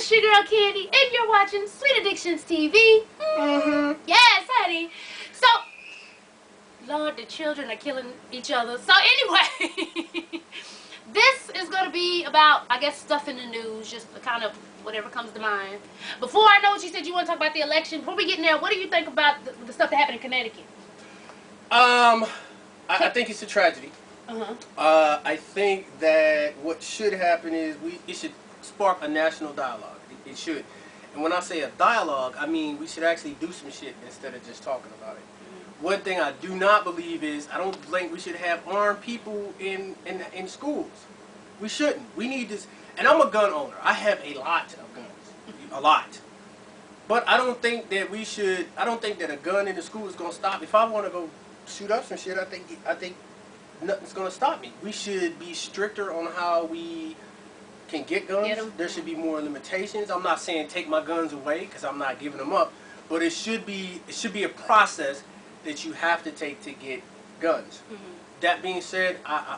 it's your girl Candy, and you're watching Sweet Addictions TV. Yes, honey. So, Lord, the children are killing each other. So anyway, this is going to be about, I guess, stuff in the news, just kind of whatever comes to mind. Before I know what you said, you want to talk about the election. Before we get in there, what do you think about the stuff that happened in Connecticut? I think it's a tragedy. I think that what should happen is it should spark a national dialogue. It should. And when I say a dialogue, I mean we should actually do some shit instead of just talking about it. One thing I do not believe is I don't think we should have armed people in schools. We shouldn't. We need this. And I'm a gun owner. I have a lot of guns. A lot. But I don't think that we should. I don't think that a gun in the school is gonna stop. If I want to go shoot up some shit, I think nothing's gonna stop me. We should be stricter on how we can get guns. There should be more limitations. I'm not saying take my guns away because I'm not giving them up, but it should be a process that you have to take to get guns. That being said,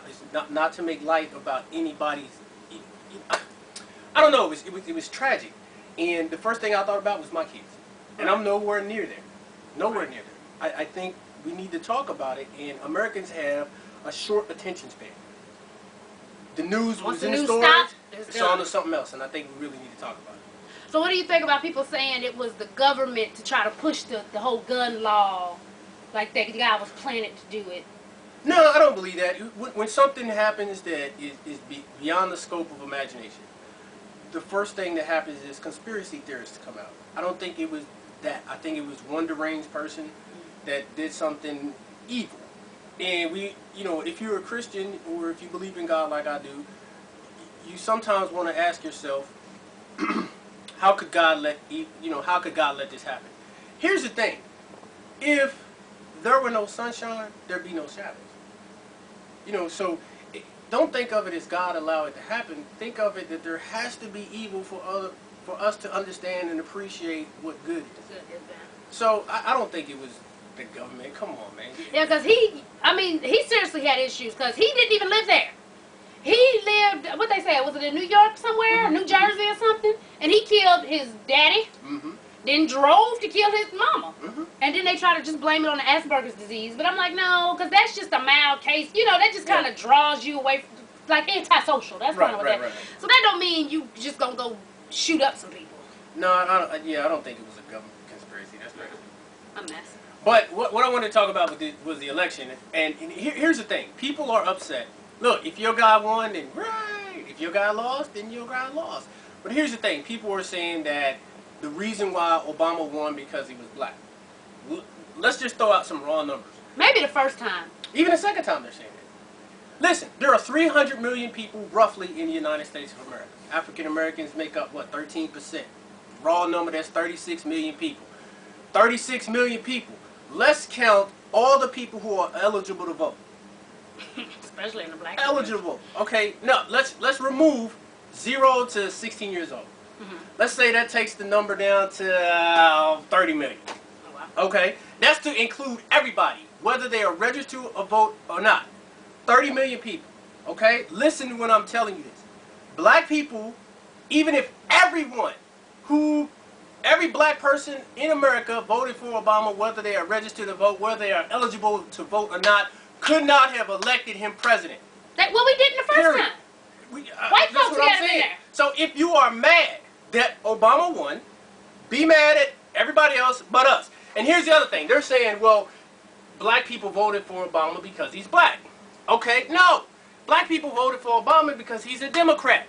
it's not to make light about anybody's. I don't know. It was tragic, and the first thing I thought about was my kids, and I'm nowhere near there. Nowhere near there. I think we need to talk about it, and Americans have a short attention span. The news was in the stores, it's on to something else, and I think we really need to talk about it. So what do you think about people saying it was the government to try to push the whole gun law, like that guy was planning to do it? No, I don't believe that. When something happens that is beyond the scope of imagination, the first thing that happens is conspiracy theorists come out. I don't think it was that. I think it was one deranged person that did something evil. And if you're a Christian or if you believe in God like I do, you sometimes want to ask yourself, how could God let this happen? Here's the thing: if there were no sunshine, there'd be no shadows. So don't think of it as God allowed it to happen. Think of it that there has to be evil for us to understand and appreciate what good is. So I don't think it was the government. Come on, man. Yeah, because he seriously had issues because he didn't even live there. He lived, what they say, was it in New York somewhere, New Jersey or something? And he killed his daddy, then drove to kill his mama. And then they try to just blame it on the Asperger's disease. But I'm like, no, because that's just a mild case. That just kind of draws you away, like antisocial. That's kind of what that is. So that don't mean you just going to go shoot up some people. No, I don't think it was a government conspiracy. That's crazy. A mess. But what I wanted to talk about was the election. And here's the thing. People are upset. Look, if your guy won, then right. If your guy lost, then your guy lost. But here's the thing. People are saying that the reason why Obama won because he was black. Let's just throw out some raw numbers. Maybe the first time. Even the second time they're saying it. Listen, there are 300 million people roughly in the United States of America. African Americans make up, 13%. Raw number, that's 36 million people. 36 million people. Let's count all the people who are eligible to vote. Especially in the black eligible. Okay, no, let's remove 0 to 16 years old. Let's say that takes the number down to 30 million. Oh, wow. Okay, that's to include everybody, whether they are registered to a vote or not. 30 million people. Okay, listen to when I'm telling you this. Black people, even if every black person in America voted for Obama, whether they are registered to vote, whether they are eligible to vote or not, could not have elected him president. Well, we did in the first time. White folks got in there. So if you are mad that Obama won, be mad at everybody else but us. And here's the other thing. They're saying, well, black people voted for Obama because he's black. Okay, no. Black people voted for Obama because he's a Democrat.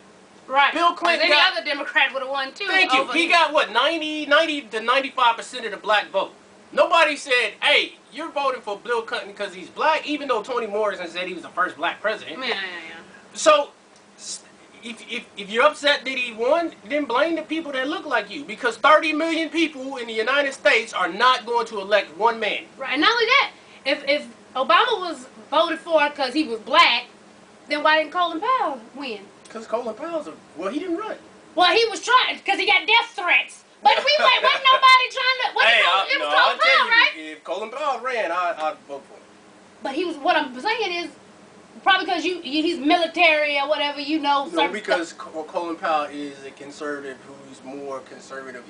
Right. Bill Clinton any other Democrat would have won too. Thank you. He got 90 to 95% of the black vote. Nobody said, hey, you're voting for Bill Clinton because he's black, even though Toni Morrison said he was the first black president. Yeah. So, if you're upset that he won, then blame the people that look like you. Because 30 million people in the United States are not going to elect one man. Right. And not only that, if Obama was voted for because he was black, then why didn't Colin Powell win? Because Colin Powell's he didn't run. Well, he was trying, because he got death threats. But wasn't nobody trying to, it was Colin Powell, right? If Colin Powell ran, I'd vote for him. But what I'm saying is, Probably because he's military or whatever, you know. No, because Colin Powell is a conservative who's more conservative.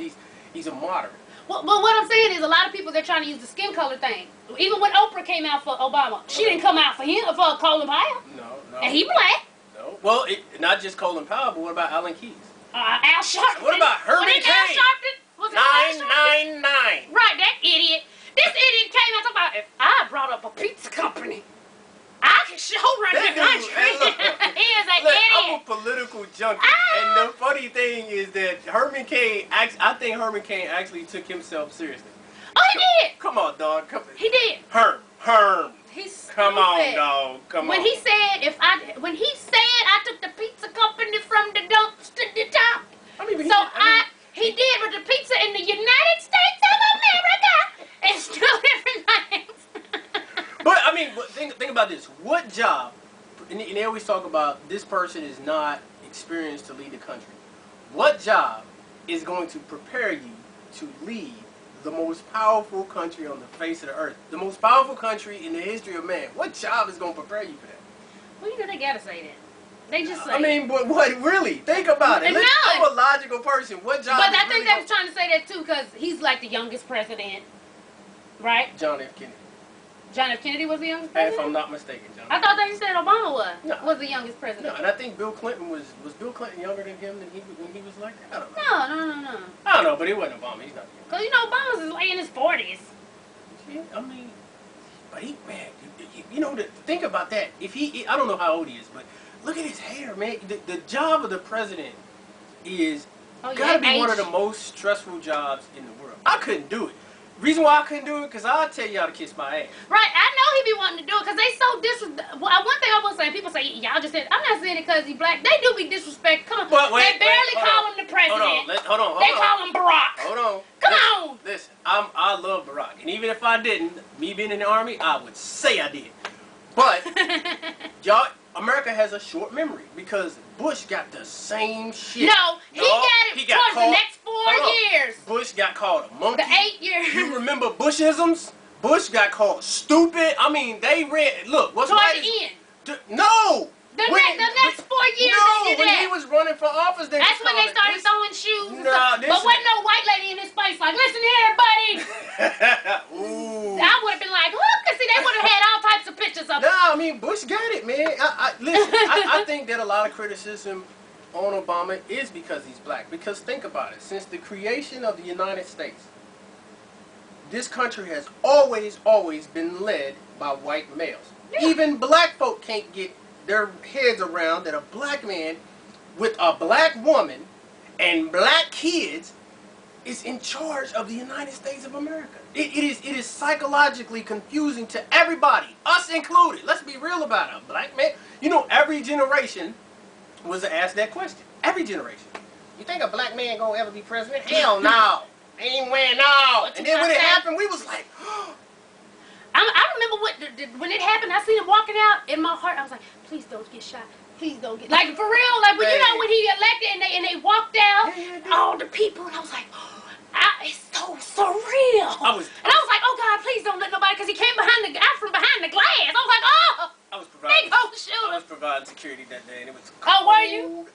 He's a moderate. Well, but what I'm saying is a lot of people, they're trying to use the skin color thing. Even when Oprah came out for Obama, she didn't come out for him, for Colin Powell. No. And he black. No. Well, not just Colin Powell, but what about Alan Keyes? Al Sharpton. What about Herman Cain? Cain? Al Sharpton? Was it Al Sharpton? 999. Right, that idiot. This idiot came out talking about, if I brought up a pizza company, I can show run the country. He is an idiot. I'm a political junkie, and the funny thing is that Herman Cain, I think Herman Cain actually took himself seriously. Oh, he did. Come on, dog. He did. Herm. He's stupid. Come on, dog. Come on. When he said I took the pizza company from the dumps to the top. He did, but the pizza in the United States of America is two different things. But think about this. What job? And they always talk about this person is not experienced to lead the country. What job is going to prepare you to lead the most powerful country on the face of the earth? The most powerful country in the history of man. What job is going to prepare you for that? Well, you know, they gotta say that. They just say but what, really? Think about it. No. I'm a logical person. What job But is I think really they was trying to say that too, because he's like the youngest president, right? John F. Kennedy. John F. Kennedy was the youngest If president? I'm not mistaken, John. I thought they said Obama No. was the youngest president. No, and I think Bill Clinton was Bill Clinton younger than him when he was like that? I don't know. No. I don't know, but it wasn't Obama. He's not young. Because, you know, Obama's is like in his 40s. Yeah, but you know, think about that. If I don't know how old he is, but look at his hair, man. The job of the president is gotta be one of the most stressful jobs in the world. I couldn't do it. Reason why I couldn't do it, because I'll tell y'all to kiss my ass. Right, I know he be wanting to do it because they so disrespectful. Well, one thing I will say, people say, y'all just said, I'm not saying it because he black. They do be disrespectful. Come on. They barely call him the president. Hold on. They call him Barack. Hold on. Come on. Listen, I love Barack. And even if I didn't, me being in the Army, I would say I did. But, y'all, America has a short memory because Bush got the same shit. No, he got it towards the next 4 years. Bush got called a monkey. The 8 years. You remember Bushisms? Bush got called stupid. I mean, they read. Look, what's Toward right? the end. No. The next 4 years No, they did when that. he was running for office, That's when they started throwing shoes and Nah, stuff. But wasn't no white lady in his face like, listen here, buddy. Ooh. I would have been like, look, because see, they would have had all types of pictures of him. Nah, I mean, Bush got it, man. Listen, I think that a lot of criticism on Obama is because he's black. Because think about it. Since the creation of the United States, this country has always been led by white males. Yeah. Even black folk can't get their heads around that a black man with a black woman and black kids is in charge of the United States of America. It is psychologically confusing to everybody, us included. Let's be real about it. A black man, you know, every generation was asked that question. Every generation. You think a black man gonna ever be president? Hell no. Ain't when no. And then when it happened, we was like, I remember when it happened, I seen him walking out. In my heart, I was like, please don't get shot. Please don't get, like, for real, like, when you know when he elected and they walked out, all the people, and I was like, it's so surreal. And I was like, oh God, please don't let nobody, because he came out from behind the glass. I was like, oh, I was providing security that day, and it was cold. Oh, were you?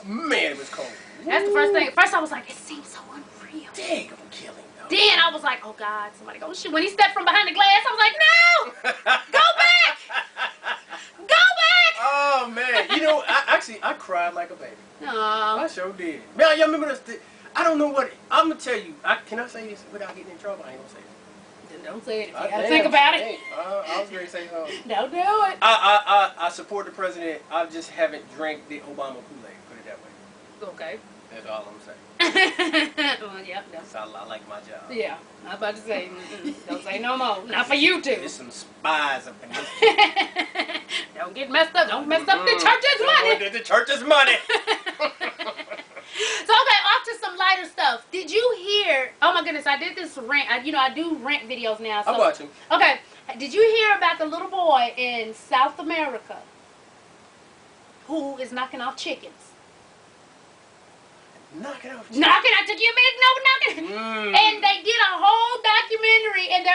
Man, it was cold. That's the first thing. At first I was like, it seems so unreal. Dang, I'm killing though. Then I was like, oh God, somebody gonna shoot. When he stepped from behind the glass, I was like, no, go back, go back. Oh man, you know, I cried like a baby. Aww. I sure did. Man, y'all remember this? I don't know what, I'm gonna tell you, can I say this without getting in trouble? I ain't gonna say it. Then don't say it. You gotta think about it. I was going to say something. Don't do it. I support the president. I just haven't drank the Obama Kool-Aid, put it that way. Okay. That's all I'm saying. Well, yeah. I like my job. Yeah. I was about to say, don't say no more. Not for you two. There's some spies up in this. Don't get messed up. Don't mess up the church's money. The church's money. So, okay, off to some lighter stuff. Did you hear, oh my goodness, I did this rant. I do rant videos now. So, I'm watching. Okay. Did you hear about the little boy in South America who is knocking off chickens? Knocking off chickens? Knocking, I took you a minute, no, knocking. And they did a whole documentary, and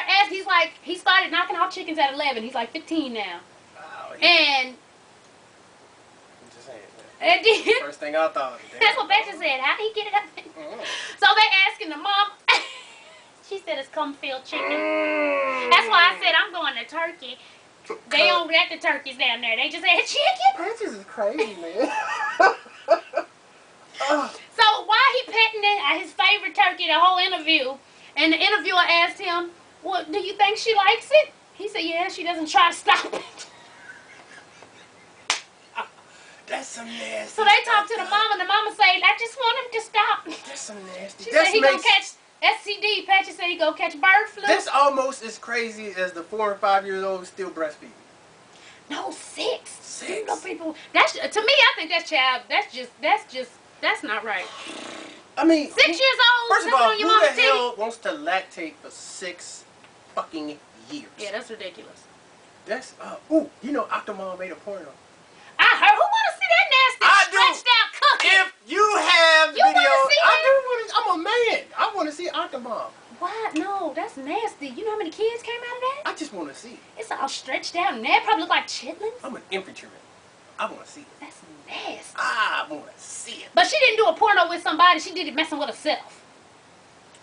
he started knocking off chickens at 11. He's like 15 now. Wow. And I'm just saying. and then, First thing I thought. that's what Betcha said. How did he get it up? So they asking the mom. She said it's cum-filled chicken. That's why I said I'm going to Turkey. They don't get the turkeys down there. They just had chicken. Patches is crazy, man. So why he petting his favorite turkey the whole interview? And the interviewer asked him, "Well, do you think she likes it?" He said, "Yeah, she doesn't try to stop it." That's some nasty. So they talked to the mama, and the mama said, "I just want him to stop." That's some nasty. She said he gonna catch STD. Patchy said he gonna catch bird flu. That's almost as crazy as the 4 and 5 years old still breastfeeding. No, 6. 6. You know, people. That's to me. I think that's child. That's not right. I mean, 6 years old. First of all, on your who the mama's hell wants to lactate for 6 fucking years? Yeah, that's ridiculous. That's you know, Octomom made a porno. I heard. Who want to see that nasty stretched out cookie? If you have You video, wanna see that? I'm a man. I want to see Octomom. What? No, that's nasty. You know how many kids came out of that? I just want to see it. It's all stretched out, and that probably look like chitlins. I'm an infantryman. I want to see it. That's nasty. I want to see it. But she didn't do a porno with somebody. She did it messing with herself.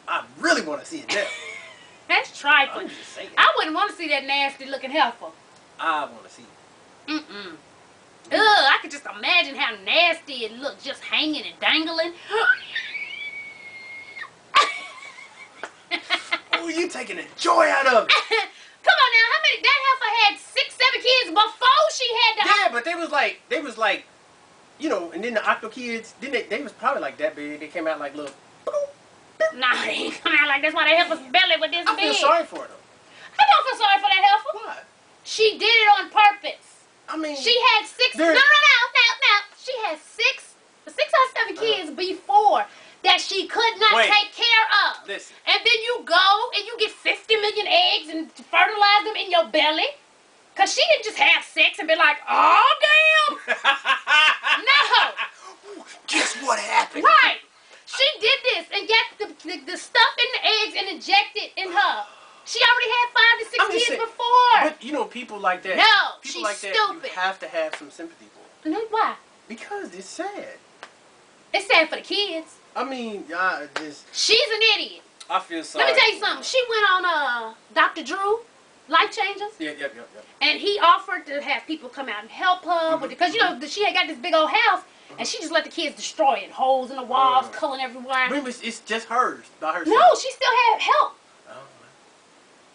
I really want to see it now. That's trifling. I'm just saying. I wouldn't want to see that nasty looking heifer. I want to see it. Mm-mm. Ugh, I could just imagine how nasty it looked, just hanging and dangling. Oh, you taking the joy out of it. Come on now, how many? That heifer had 6, 7 kids before she had the. Yeah, but they was like, you know, and then the Octo kids, they was probably like that big. They came out like little. Nah, they ain't come out like that's why that heifer's belly was this I big. feel sorry for them. I don't feel sorry for that heifer. Why? She did it on purpose. I mean, She had 6. No. She had 6 or 7 kids before that she could not take care of. Listen. And then you go and you get 50 million eggs and fertilize them in your belly. Cause she didn't just have sex and be like, oh damn. No. Guess what happened? Right. She did this and got the stuff in the eggs and injected in her. She already had 5 to 6 kids before. But you know, people like that. No, people she's like that, stupid. you have to have some sympathy for. No, why? Because it's sad. It's sad for the kids. I mean, She's an idiot. I feel sorry. Let me tell you something. She went on Dr. Drew, Life Changers. Yep. And he offered to have people come out and help her with it. Because, you know, she had got this big old house. And she just let the kids destroy it. Holes in the walls, culling everywhere. Remember, it's just hers. By herself. No, she still had help. Oh,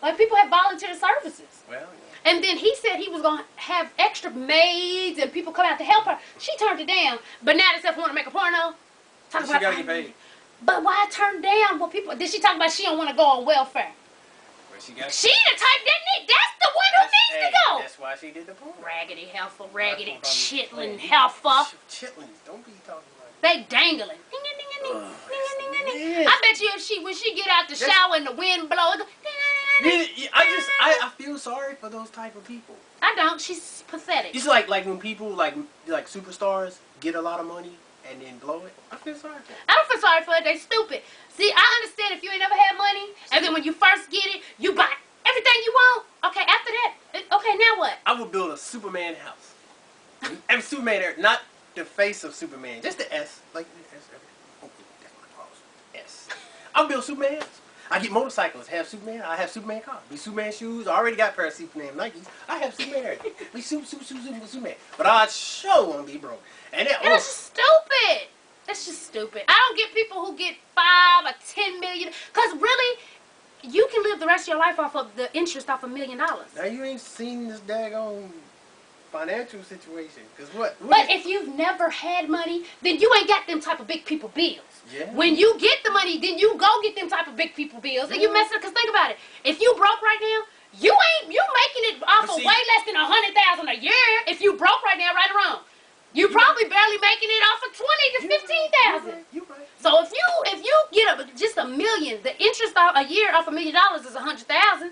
Like, people had volunteer services. well, yeah. And then he said he was going to have extra maids and people come out to help her. She turned it down. But now this want to make a porno. She gotta get paid. But why turn down what people... Did she talk about she don't want to go on welfare? Well, she She the type that need... That's the one who needs to go. That's why she did the porn. Raggedy heifer, raggedy That's what I'm chitlin saying. heifer. Chitlins, don't be talking like They dangling. man. I bet you when she get out the shower and the wind blow, it go, I feel sorry for those type of people. I don't. She's pathetic. It's like when people like superstars get a lot of money and then blow it. I feel sorry for them. I don't feel sorry for it. They stupid. See, I understand if you ain't never had money, and then when you first get it, you buy everything you want. Okay, after that, okay, now what? I would build a Superman house. Every Superman there, not the face of Superman, just the S, like the S. Oh, that's my pause. S. I'll build Superman house. I get motorcycles, have Superman. I have Superman cars. Be Superman shoes. I already got a pair of Superman Nikes. I have Superman everything. Be Superman. But I sure won't be broke. And that, That's just stupid. That's just stupid. I don't get people who get 5 or 10 million. Because really, you can live the rest of your life off of the interest off $1 million. Now you ain't seen this daggone financial situation. Because what But if you've never had money, then you ain't got them type of big people bills. Yeah. When you get the money, then you go get them type of big people bills. And you mess up, because think about it. If you broke right now, you making it off of way less than $100,000 a year. If you broke right now, right or wrong. You probably barely making it off of 20 to 15,000. You're right. So if you get just $1 million, the interest a year off $1 million is $100,000.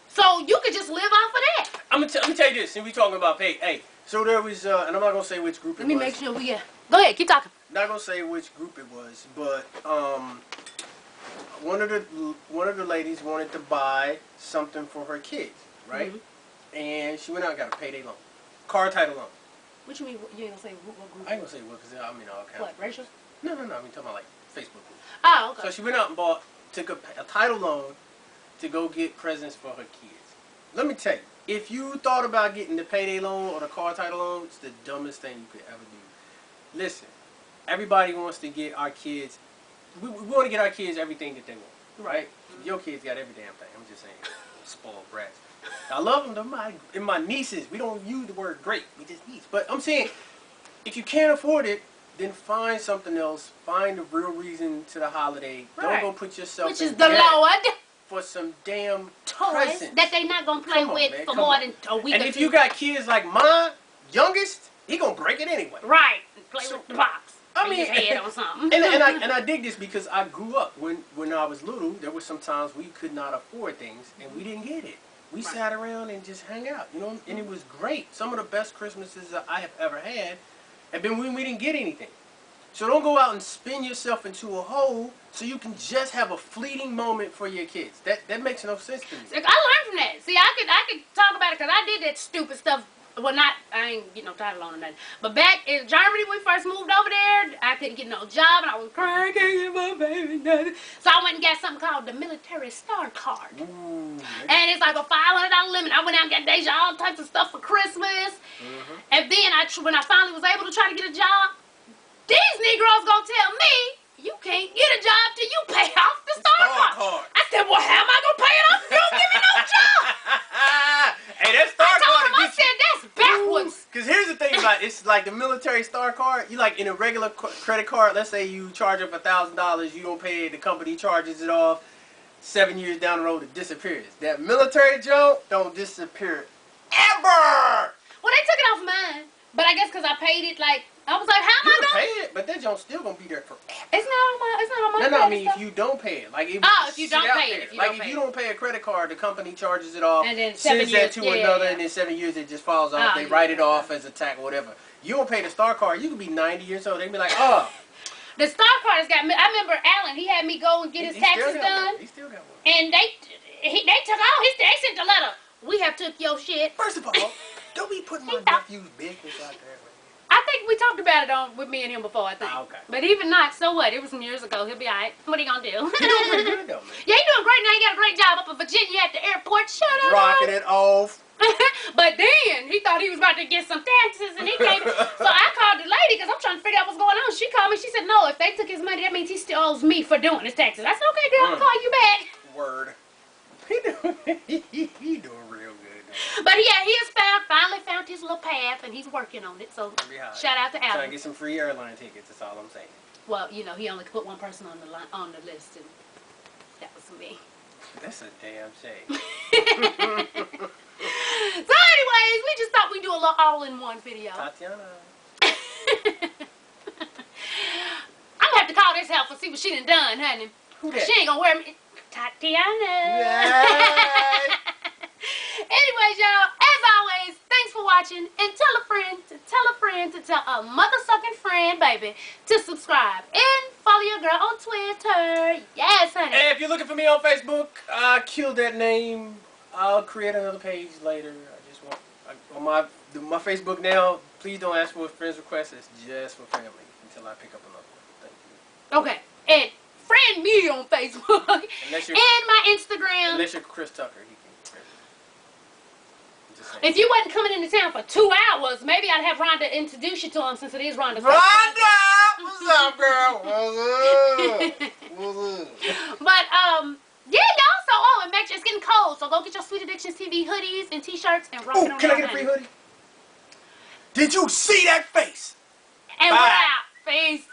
So you could just live off of that. I'm gonna tell you this, and we talking about pay. Hey, so there was, and I'm not gonna say which group it was. Let me make sure we get. Go ahead, keep talking. Not gonna say which group it was, but one of the ladies wanted to buy something for her kids, right? and she went out and got a payday loan, car title loan. What you mean? You ain't gonna say what group? I ain't gonna say what, because I mean all kinds. What, racial? No. I mean talking about like Facebook group. Oh, okay. So she went out and took a title loan to go get presents for her kids. Let me tell you, if you thought about getting the payday loan or the car title loan, it's the dumbest thing you could ever do. Listen, everybody wants to get our kids. We want to get our kids everything that they want, right? Your kids got every damn thing. I'm just saying, spoiled brats. I love them. They're my nieces. We don't use the word great. We just niece. But I'm saying, if you can't afford it, then find something else. Find the real reason to the holiday. Right. Don't go put yourself Which in is the debt Lord. for some damn Toys presents that they not gonna play Come on, with man, for come more on. than a week And or if two. you got kids like my youngest, he gonna break it anyway. Right. Play So- with the box. I And mean, his head on something. and I dig this because I grew up when I was little. There were some times we could not afford things and we didn't get it. We Right. sat around and just hung out, you know, and it was great. Some of the best Christmases that I have ever had have been when we didn't get anything. So don't go out and spin yourself into a hole so you can just have a fleeting moment for your kids. That makes no sense to me. Like, I learned from that. See, I could talk about it because I did that stupid stuff. Well, I ain't get no title on or nothing. But back in Germany, when we first moved over there, I couldn't get no job and I was crying, can't get my baby nothing. So I went and got something called the military star card. Ooh, And it's like a $500 limit. I went out and got Deja all types of stuff for Christmas. And then when I finally was able to try to get a job, these Negroes gonna tell me you can't get a job till you pay off the star card. I said, well, how am I gonna pay it off if you don't give me no job? Hey, that star I told card him, I said, that's backwards. Because here's the thing about it, it's like the military star card. You like in a regular credit card. Let's say you charge up $1,000, you don't pay it. The company charges it off. 7 years down the road, it disappears. That military junk don't disappear ever. Well, they took it off mine, but I guess because I paid it, like I was like, how am You I can gonna? pay it, but that junk still gonna be there forever. It's not on my. It's not on my. No, I credit mean stuff. if you don't pay it, like if you sit don't out pay it, there. if you like don't if pay you it. don't pay a credit card, the company charges it off, And then 7 sends years, that to yeah, another, yeah. and then 7 years it just falls off. Oh, They yeah, write it yeah. off as a tax or whatever. You don't pay the star card, you could be 90 years old. They be like, oh, The star card has got me. I remember Alan. He had me go and get his he still taxes got done, one. He still got one. and they took all. They sent the letter. We have took your shit. First of all, don't be putting my He thought- nephew's business out there. I think we talked about it with me and him before. I think. Ah, okay. But even not, so what? It was some years ago. He'll be alright. What are you gonna do? He doing pretty good though, man. Yeah, he doing great now. He got a great job up in Virginia at the airport. Shut up. Rocking it off. But then he thought he was about to get some taxes, and he came. So I called the lady because I'm trying to figure out what's going on. She called me. She said, "No, if they took his money, that means he still owes me for doing his taxes." I said, "Okay, girl, I'll call you back." Word. He doing real good. Though. But yeah, he has finally found his little path, and he's working on it. So Be high. shout out to Trying to Alan. get some free airline tickets. That's all I'm saying. Well, you know, he only could put one person on the list, and that was me. That's a damn shame. So, anyways, we just thought we'd do a little all-in-one video. Tatiana. I'm gonna have to call this help and see what she done, honey. Who that? She ain't gonna wear me. Tatiana. Yay. Anyways, y'all, as always, thanks for watching. And tell a friend to tell a friend to tell a mother-sucking friend, baby, to subscribe. And follow your girl on Twitter. Yes, honey. Hey, if you're looking for me on Facebook, I killed that name. I'll create another page later. I just want on my Facebook now. Please don't ask for a friend's request. It's just for family until I pick up another one. Thank you. Okay. And friend me on Facebook. Unless you're And my Instagram. unless you're Chris Tucker, he can. Just saying. If you wasn't coming into town for 2 hours, maybe I'd have Rhonda introduce you to him since it is Rhonda's Rhonda, what's up, girl? What's up? What's up? But yeah, y'all. So and make sure it's getting cold. So go get your Sweet Addictions TV hoodies and T-shirts and rock it Oh, on can I down, get a free honey. hoodie? Did you see that face? And Bye. we're out. Peace.